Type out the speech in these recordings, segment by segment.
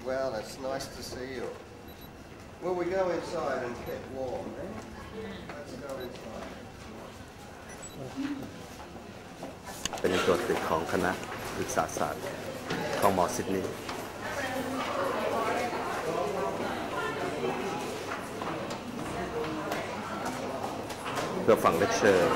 Well, it's nice to see you. Well, we go inside and get warm, eh? Let's go inside. เป็นตัวตึกของคณะศึกษาศาสตร์ของมอซิดนีย์เพื่อฟังเลคเชอร์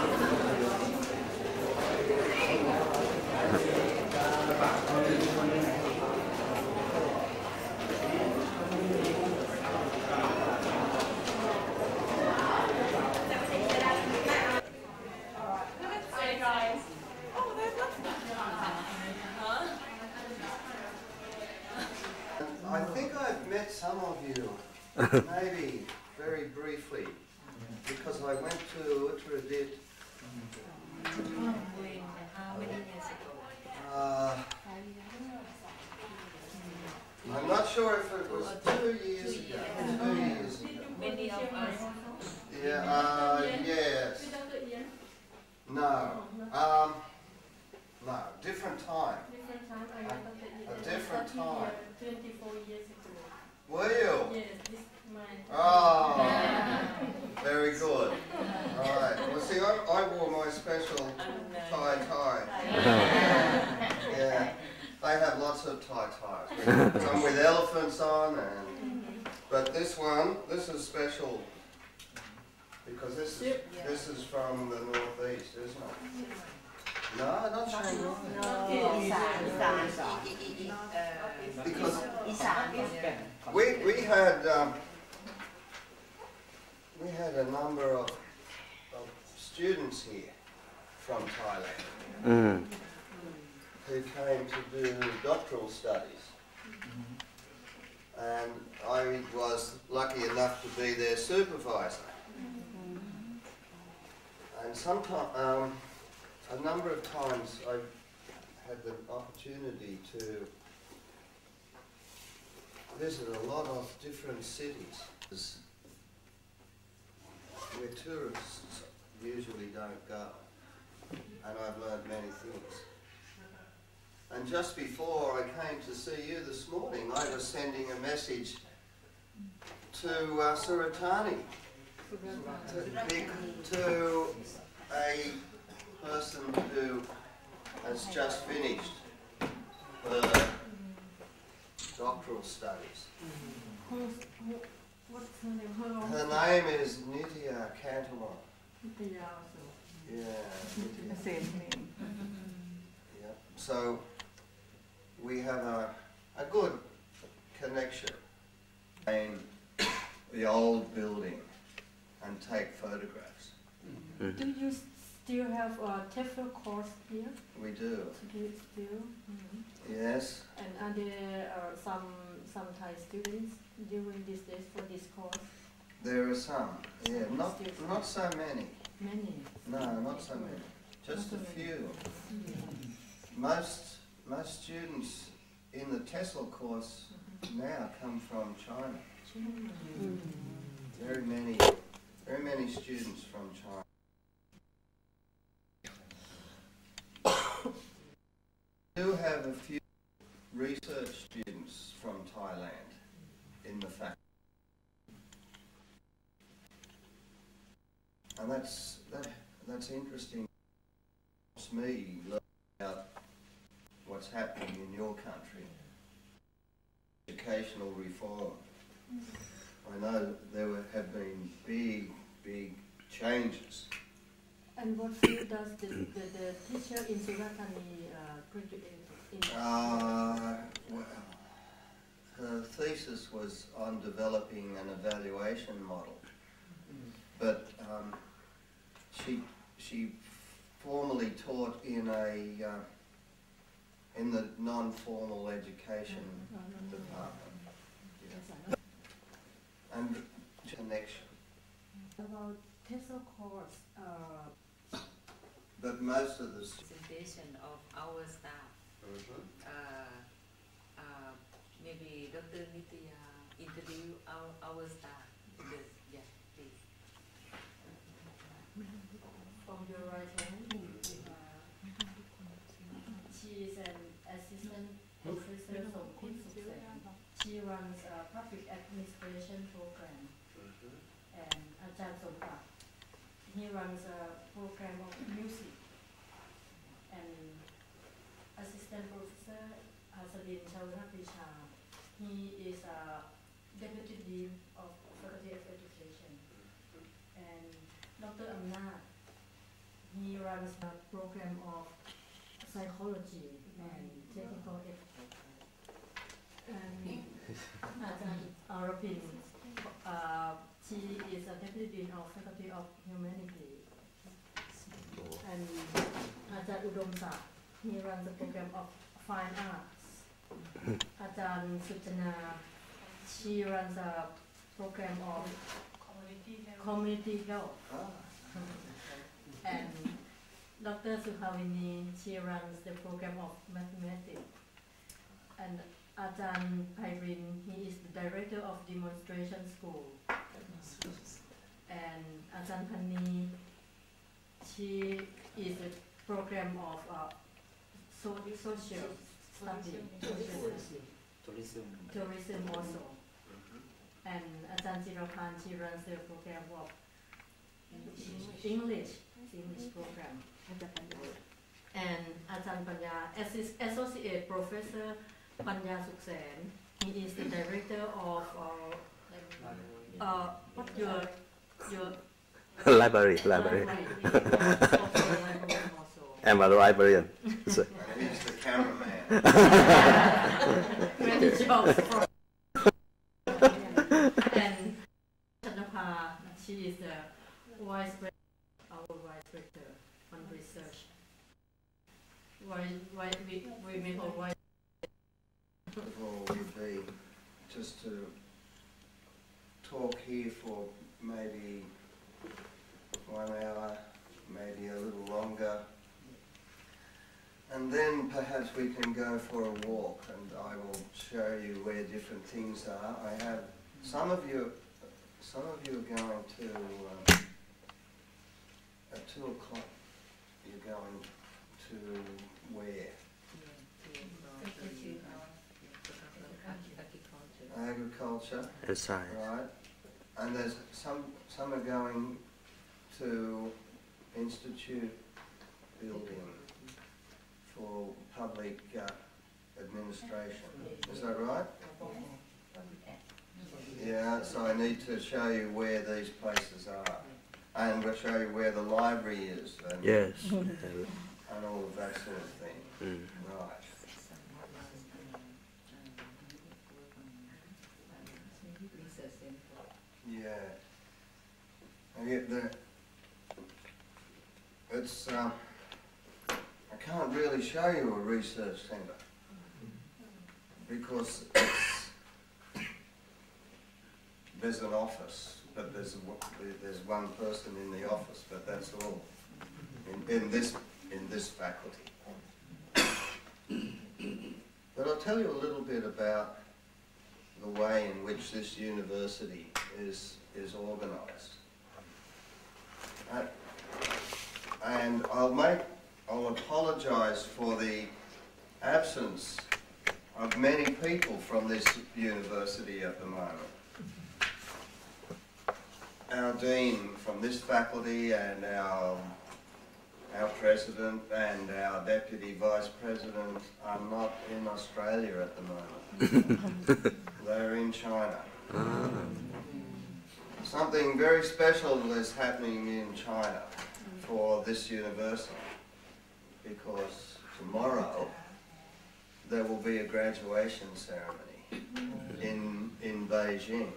I think I've met some of you, maybe very briefly, because I went to Uttaradit. How many years ago? I'm not sure if it was 2 years ago. 2 years ago. Many of us. Yeah. Yes. No. No. Different time. A different time. 24 years ago. Were you? Yes, this mine. Oh, very good. All right. Well, see, I wore my special tie. Yeah. They have lots of ties. Some with elephants on, but this is special because this is from the northeast, isn't it? No, not Shanghai. Because we had a number of students here from Thailand who came to do doctoral studies, and I was lucky enough to be their supervisor. And sometimes, a number of times, I had the opportunity to visit a lot of different cities where tourists usually don't go, and I've learned many things. And just before I came to see you this morning, I was sending a message to Suratani, to a person who has just finished her doctoral studies. What's her name? Her name is Nitya Kantamon. Yeah, The same name. yeah. So we have a good connection in the old building and take photographs. Do you still have a TEFL course here? We do. Still? Yes. And are there some Thai students during these days for this course? There are some. Yeah, not so many. Many? No, not so many. Just a few. Most students in the TESOL course now come from China. Very many students from China. We do have a few research students from Thailand in the faculty. And that's interesting. It's me learning about what's happening in your country. Educational reform. I know there have been big changes. And what field does the teacher in Suratani graduate in? Well, her thesis was on developing an evaluation model, but she formally taught in the non-formal education department. Yeah. And connection. About TESOL course. But most of the Presentation of our staff. Maybe Dr. Nitya interview our staff. Yeah, please. From your right hand, she is an assistant professor from Kunsuksek. She she runs a public administration program. And Ajahn Sompat, he runs a program of music. And Assistant Professor Hasadin Chawanaprisha, he is a Deputy Dean of Faculty of Education. And Dr. Amnat, he runs a program of psychology and technical education. And Ajahn Arapin, she is a Deputy Dean of Faculty of Humanities. And Ajahn Udomsa, he runs the program of Fine Arts. Ajahn Suchana, she runs a program of Community Health. And Dr. Suhavini, she runs the program of Mathematics. And Ajahn Pairin, he is the Director of Demonstration School. And Ajahn Pani, she is a program of social study, tourism also. And Ajahn Chirapan, she runs the program of English program. And Ajahn Panya, Associate Professor Panya Suksen, he is the Director of your library. I'm a librarian. And he's the cameraman. Many jobs for and Chanapa, she is the our vice rector on research. Why we make a vice? Would be just to talk here for maybe 1 hour, maybe a little longer. And then perhaps we can go for a walk and I will show you where different things are. I have some of you are going to at 2 o'clock. You're going to where? Agriculture. Inside. Right. And there's some are going to institute building for public administration. Is that right? Yeah, so I need to show you where these places are. And we'll show you where the library is. And, Yes. and all of that sort of thing. Right. Yeah. And yet it's I can't really show you a research centre because there's an office, but there's one person in the office, but that's all in this faculty. But I'll tell you a little bit about the way in which this university is organised. And I'll apologise for the absence of many people from this university at the moment. Our dean from this faculty and our president and our deputy vice president are not in Australia at the moment. They're in China. Something very special is happening in China for this university because tomorrow there will be a graduation ceremony in Beijing,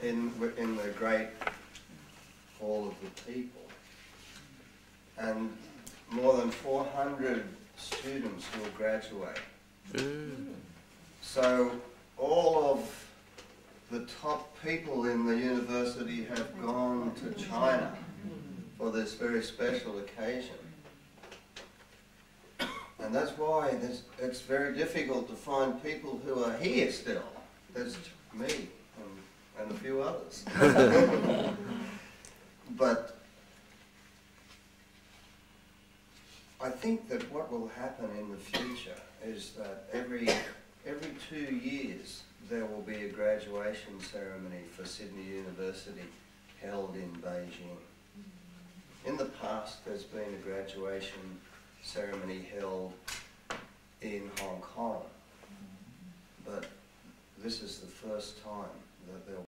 in the great hall of the people, and more than 400 students will graduate. So all of the top people in the university have gone to China for this very special occasion. And that's why it's very difficult to find people who are here still. There's me and a few others. But I think that what will happen in the future is that every 2 years there will be a graduation ceremony for Sydney University held in Beijing. In the past there's been a graduation ceremony held in Hong Kong, but this is the first time that there